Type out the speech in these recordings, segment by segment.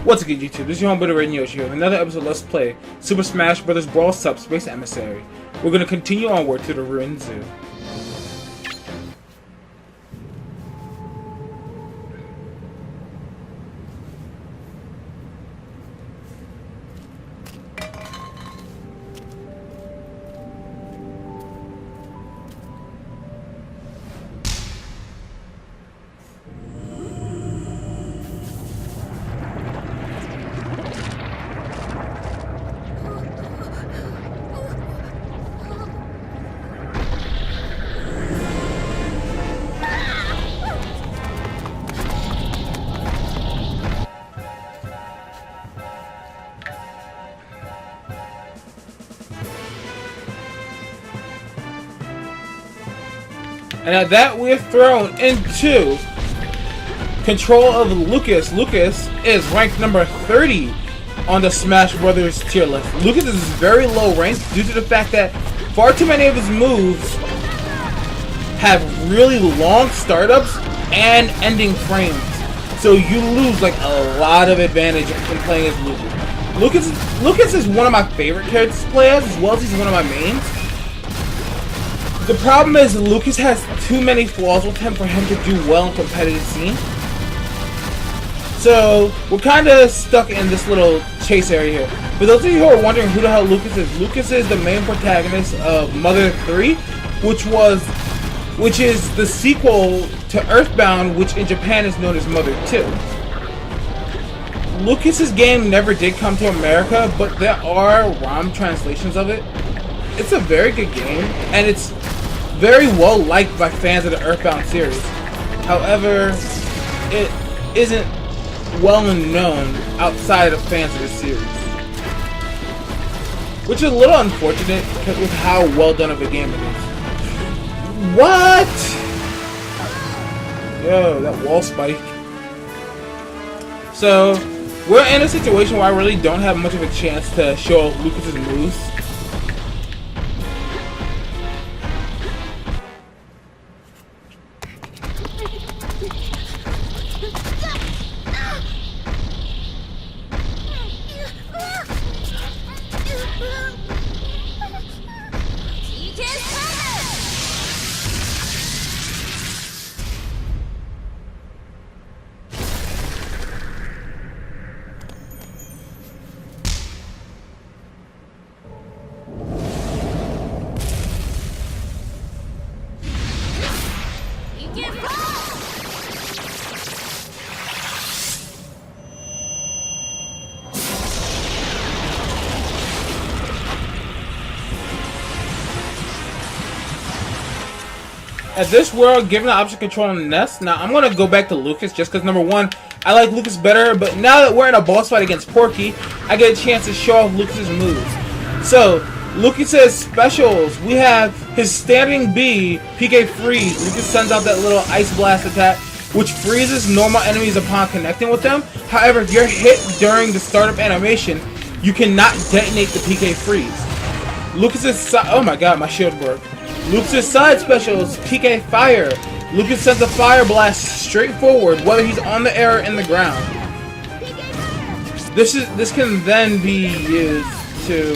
What's good, YouTube? This is your homeboy Radio here with another episode of Let's Play Super Smash Bros. Brawl Subspace Emissary. We're going to continue onward to the Ruined Zoo. And at that, we're thrown into control of Lucas. Lucas is ranked number 30 on the Smash Brothers tier list. Lucas is very low ranked due to the fact that far too many of his moves have really long startups and ending frames. So you lose like a lot of advantage in playing as Lucas. Lucas is one of my favorite characters to play as well as he's one of my mains. The problem is Lucas has too many flaws with him for him to do well in competitive scene. So we're kind of stuck in this little chase area here. For those of you who are wondering who the hell Lucas is the main protagonist of Mother 3, which is the sequel to Earthbound, which in Japan is known as Mother 2. Lucas's game never did come to America, but there are ROM translations of it. It's a very good game, and it's very well liked by fans of the Earthbound series. However, it isn't well known outside of fans of the series, which is a little unfortunate with how well done of a game it is. What? Yo, that wall spike. So, we're in a situation where I really don't have much of a chance to show Lucas's moves. At this world, given the option controlling Ness, now I'm going to go back to Lucas just because, number one, I like Lucas better, but now that we're in a boss fight against Porky, I get a chance to show off Lucas's moves. So, Lucas's specials, we have his standing B, PK Freeze. Lucas sends out that little Ice Blast attack, which freezes normal enemies upon connecting with them. However, if you're hit during the startup animation, you cannot detonate the PK Freeze. Lucas's oh my god, my shield broke. Lucas' side special is PK Fire. Lucas sends a Fire Blast straight forward, whether he's on the air or in the ground. This can then be used to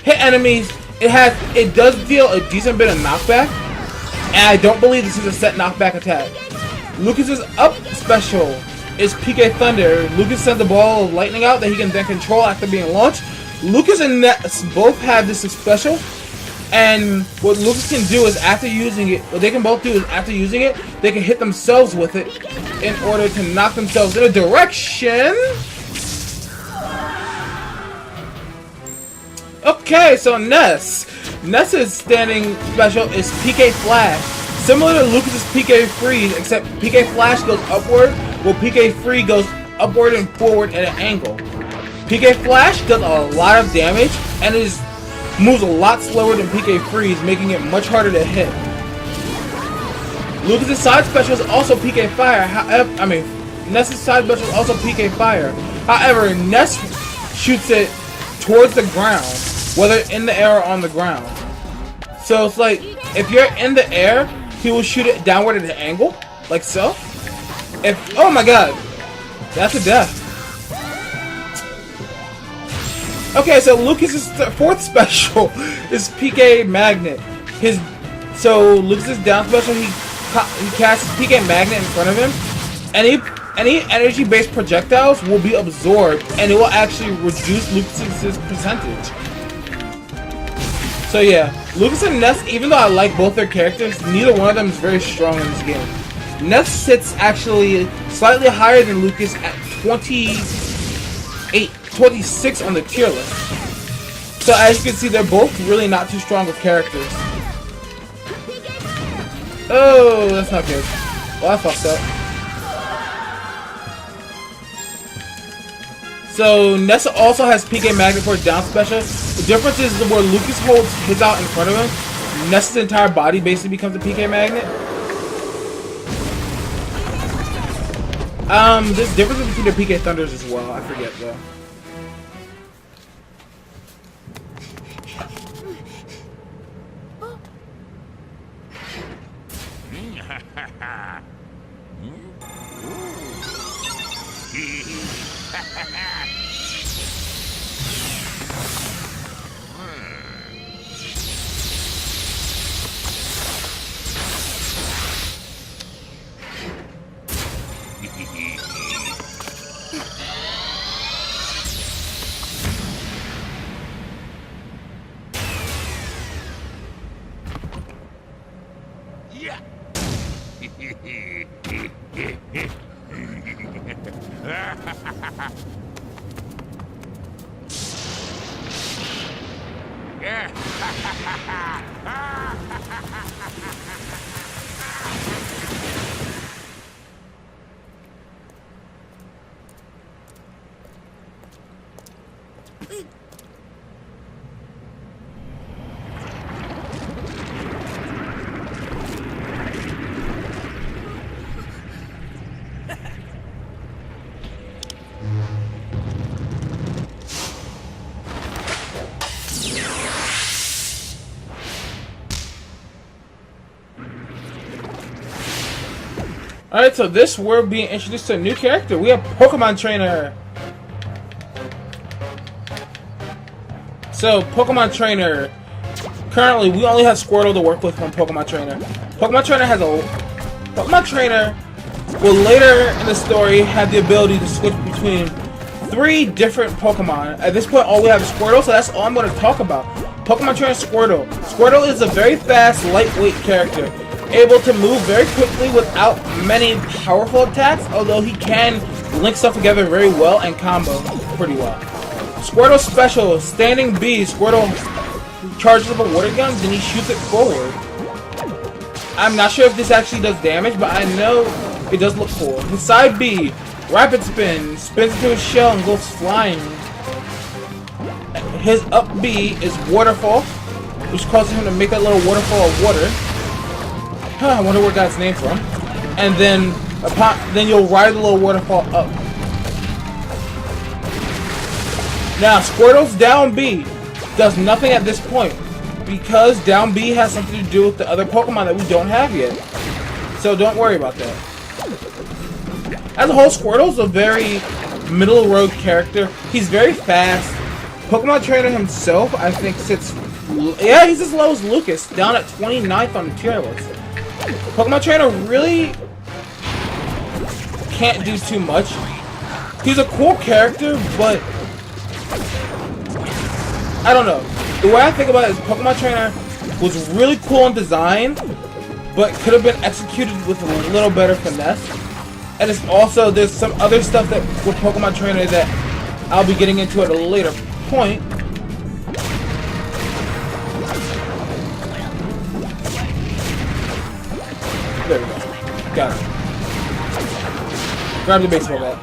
hit enemies. It does deal a decent bit of knockback, and I don't believe this is a set knockback attack. Lucas's up special is PK Thunder. Lucas sends a ball of lightning out that he can then control after being launched. Lucas and Ness both have this special. And what Lucas can do is after using it, what they can both do is after using it, they can hit themselves with it in order to knock themselves in a direction. Okay, so Ness's standing special is PK Flash. Similar to Lucas's PK Freeze, except PK Flash goes upward, while PK Freeze goes upward and forward at an angle. PK Flash does a lot of damage and moves a lot slower than PK Freeze, making it much harder to hit. Lucas's side special is also PK Fire. Ness's side special is also PK Fire. However, Ness shoots it towards the ground, whether in the air or on the ground. So it's like, if you're in the air, he will shoot it downward at an angle, like so. Oh my god, that's a death. Okay, so Lucas's fourth special is PK Magnet. So Lucas's down special, he casts PK Magnet in front of him. Any energy-based projectiles will be absorbed, and it will actually reduce Lucas's percentage. So yeah, Lucas and Ness, even though I like both their characters, neither one of them is very strong in this game. Ness sits actually slightly higher than Lucas at 26 on the tier list. So as you can see, they're both really not too strong of characters. Oh, that's not good. Well, I fucked up. So Nessa also has PK Magnet for a down special. The difference is where Lucas holds his out in front of him, Nessa's entire body basically becomes a PK Magnet. There's differences between the PK Thunders as well. I forget though. Alright, so this we're being introduced to a new character. We have Pokemon Trainer. So, Pokemon Trainer. Currently, we only have Squirtle to work with from Pokemon Trainer. Pokemon Trainer will later in the story have the ability to switch between 3 different Pokemon. At this point, all we have is Squirtle, so that's all I'm going to talk about. Pokemon Trainer Squirtle. Squirtle is a very fast, lightweight character, able to move very quickly without many powerful attacks, although he can link stuff together very well and combo pretty well. Squirtle special, Standing B. Squirtle charges up a water gun, then he shoots it forward. I'm not sure if this actually does damage, but I know it does look cool. His side B, Rapid Spin, spins into his shell and goes flying. His up B is Waterfall, which causes him to make that little waterfall of water. I wonder where it got its name from. And then you'll ride the little waterfall up. Now, Squirtle's down B does nothing at this point, because down B has something to do with the other Pokemon that we don't have yet. So don't worry about that. As a whole, Squirtle's a very middle road character. He's very fast. Pokemon Trainer himself, I think, sits... Yeah, he's as low as Lucas, down at 29th on the tier list. Pokemon Trainer really can't do too much. He's a cool character, but I don't know. The way I think about it is Pokemon Trainer was really cool in design, but could have been executed with a little better finesse. And it's also, there's some other stuff that with Pokemon Trainer that I'll be getting into at a later point. There we go. Got it. Grab the baseball bat.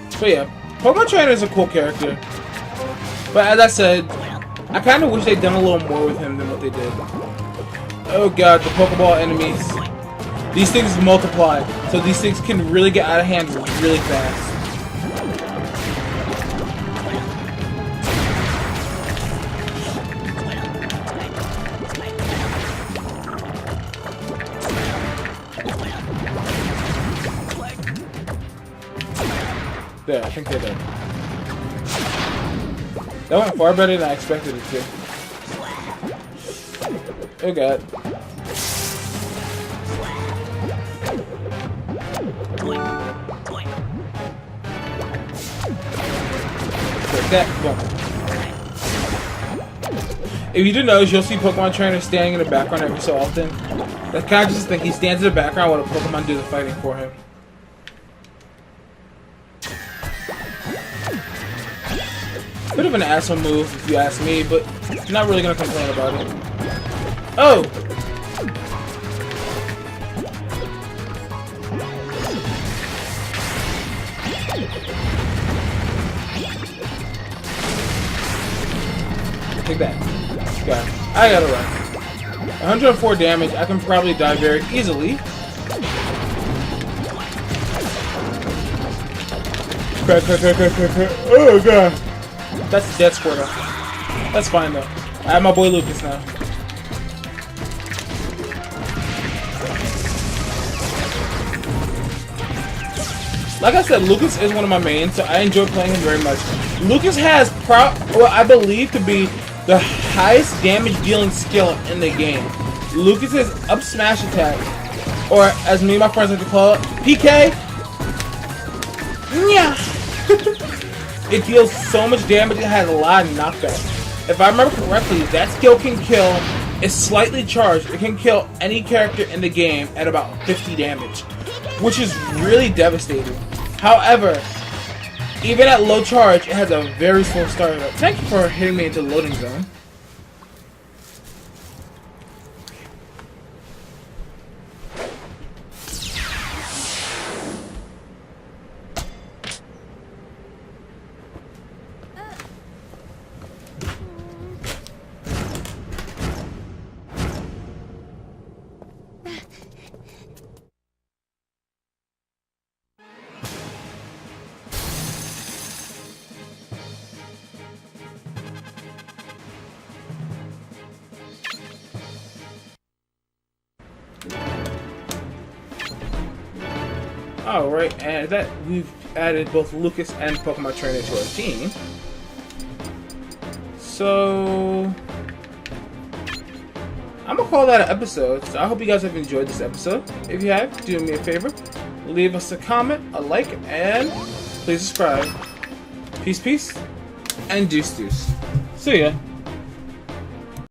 So yeah, Pokemon Trainer is a cool character. But as I said, I kind of wish they'd done a little more with him than what they did. Oh god, the Pokeball enemies. These things multiply, so these things can really get out of hand really fast. There, I think they're dead. That went far better than I expected it to. Oh god. Take that. Boom. If you do notice, you'll see Pokemon trainers standing in the background every so often. That's kind of just the thing. He stands in the background while the Pokemon do the fighting for him. Bit of an asshole move, if you ask me, but I'm not really gonna complain about it. Oh! Take that. God, I gotta run. 104 damage. I can probably die very easily. Oh god. That's a death Squirtle. That's fine though. I have my boy Lucas now. Like I said, Lucas is one of my mains, so I enjoy playing him very much. Lucas has what I believe to be the highest damage dealing skill in the game. Lucas's up smash attack, or as me and my friends like to call it, PK. Yeah. It deals so much damage, it has a lot of knockback. If I remember correctly, that skill can kill, it's slightly charged, it can kill any character in the game at about 50 damage, which is really devastating. However, even at low charge, it has a very slow start. Thank you for hitting me into the loading zone. Alright, and that we've added both Lucas and Pokemon Trainer to our team. So I'm gonna call that an episode. So I hope you guys have enjoyed this episode. If you have, do me a favor. Leave us a comment, a like, and please subscribe. Peace, peace, and deuce deuce. See ya.